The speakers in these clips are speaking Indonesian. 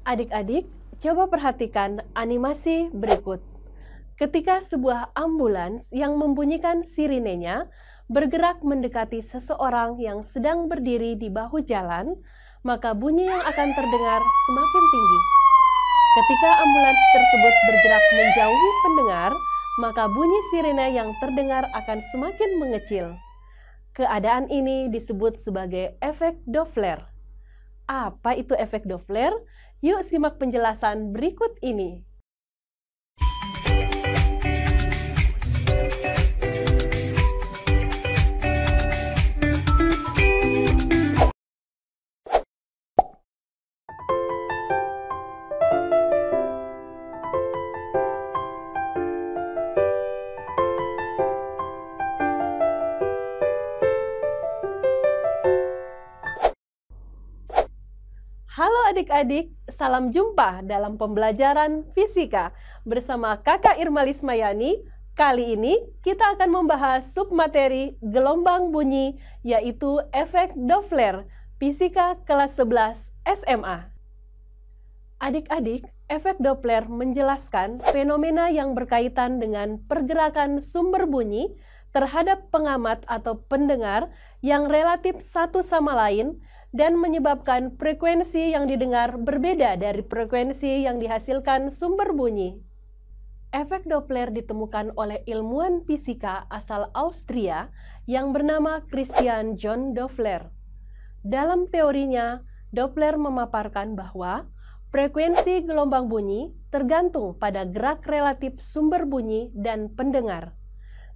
Adik-adik, coba perhatikan animasi berikut. Ketika sebuah ambulans yang membunyikan sirinenya bergerak mendekati seseorang yang sedang berdiri di bahu jalan, maka bunyi yang akan terdengar semakin tinggi. Ketika ambulans tersebut bergerak menjauhi pendengar, maka bunyi sirine yang terdengar akan semakin mengecil. Keadaan ini disebut sebagai efek Doppler. Apa itu efek Doppler? Yuk simak penjelasan berikut ini. Halo adik-adik, salam jumpa dalam pembelajaran fisika bersama Kakak Irma Lismayani. Kali ini kita akan membahas submateri gelombang bunyi, yaitu efek Doppler, fisika kelas 11 SMA. Adik-adik, efek Doppler menjelaskan fenomena yang berkaitan dengan pergerakan sumber bunyi terhadap pengamat atau pendengar yang relatif satu sama lain dan menyebabkan frekuensi yang didengar berbeda dari frekuensi yang dihasilkan sumber bunyi. Efek Doppler ditemukan oleh ilmuwan fisika asal Austria yang bernama Christian John Doppler. Dalam teorinya, Doppler memaparkan bahwa frekuensi gelombang bunyi tergantung pada gerak relatif sumber bunyi dan pendengar.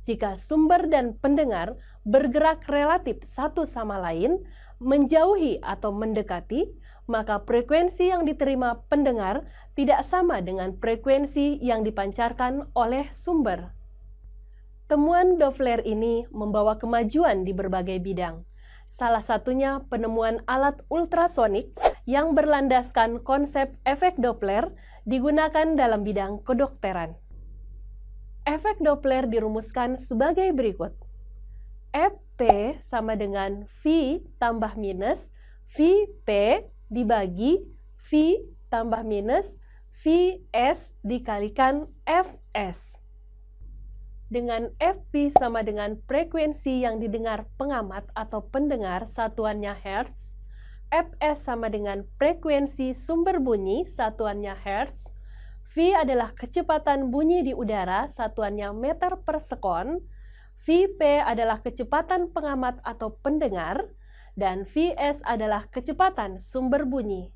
Jika sumber dan pendengar bergerak relatif satu sama lain, menjauhi atau mendekati, maka frekuensi yang diterima pendengar tidak sama dengan frekuensi yang dipancarkan oleh sumber. Temuan Doppler ini membawa kemajuan di berbagai bidang. Salah satunya penemuan alat ultrasonik yang berlandaskan konsep efek Doppler digunakan dalam bidang kedokteran. Efek Doppler dirumuskan sebagai berikut. Fp sama dengan V tambah minus Vp dibagi V tambah minus Vs dikalikan Fs. Dengan Fp sama dengan frekuensi yang didengar pengamat atau pendengar satuannya Hertz, Fs sama dengan frekuensi sumber bunyi satuannya Hertz, V adalah kecepatan bunyi di udara satuannya meter per sekon, Vp adalah kecepatan pengamat atau pendengar, dan Vs adalah kecepatan sumber bunyi.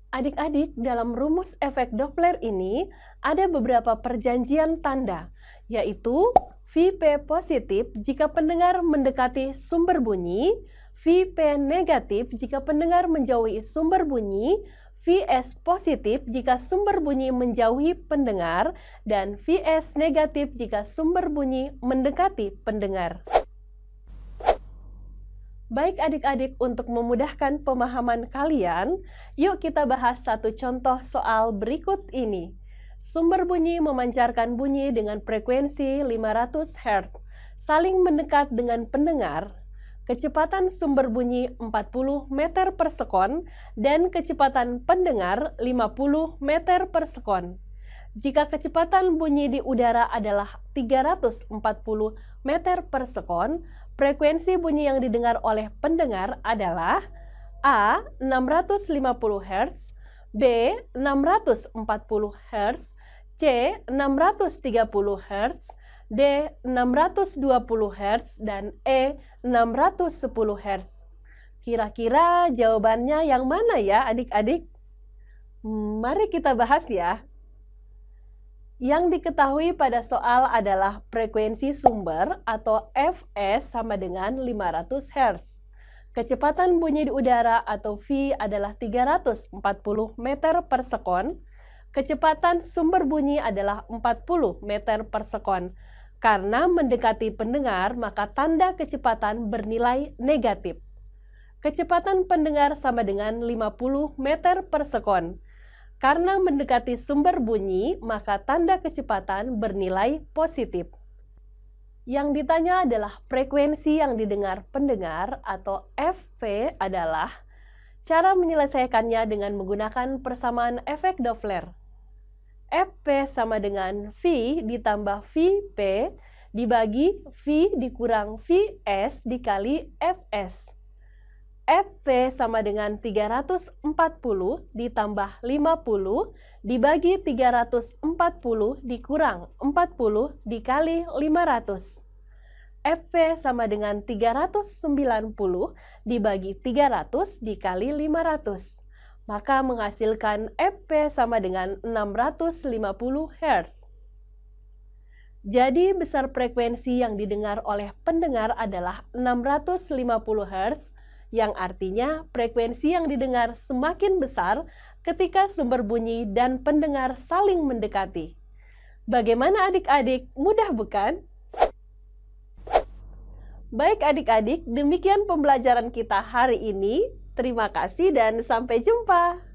Adik-adik, dalam rumus efek Doppler ini ada beberapa perjanjian tanda, yaitu Vp positif jika pendengar mendekati sumber bunyi, Vp negatif jika pendengar menjauhi sumber bunyi, Vs positif jika sumber bunyi menjauhi pendengar, dan Vs negatif jika sumber bunyi mendekati pendengar. Baik adik-adik, untuk memudahkan pemahaman kalian, yuk kita bahas satu contoh soal berikut ini. Sumber bunyi memancarkan bunyi dengan frekuensi 500 Hz, saling mendekat dengan pendengar. Kecepatan sumber bunyi 40 meter per sekon dan kecepatan pendengar 50 meter per sekon. Jika kecepatan bunyi di udara adalah 340 meter per sekon, frekuensi bunyi yang didengar oleh pendengar adalah A. 650 Hz, B. 640 Hz, C. 630 Hz, D. 620 Hz, dan E. 610 Hz. Kira-kira jawabannya yang mana ya adik-adik? Mari kita bahas ya. Yang diketahui pada soal adalah frekuensi sumber atau Fs sama dengan 500 Hz. Kecepatan bunyi di udara atau V adalah 340 meter per sekon. Kecepatan sumber bunyi adalah 40 meter per sekon. Karena mendekati pendengar, maka tanda kecepatan bernilai negatif. Kecepatan pendengar sama dengan 50 meter per sekon. Karena mendekati sumber bunyi, maka tanda kecepatan bernilai positif. Yang ditanya adalah frekuensi yang didengar pendengar atau Fp adalah Cara menyelesaikannya dengan menggunakan persamaan efek Doppler. Fp sama dengan V ditambah Vp dibagi V dikurang Vs dikali Fs. Fp sama dengan 340 ditambah 50 dibagi 340 dikurang 40 dikali 500. Fp sama dengan 390 dibagi 300 dikali 500. Maka menghasilkan Fp sama dengan 650 Hz. Jadi besar frekuensi yang didengar oleh pendengar adalah 650 Hz, yang artinya frekuensi yang didengar semakin besar ketika sumber bunyi dan pendengar saling mendekati. Bagaimana adik-adik? Mudah bukan? Baik adik-adik, demikian pembelajaran kita hari ini. Terima kasih dan sampai jumpa.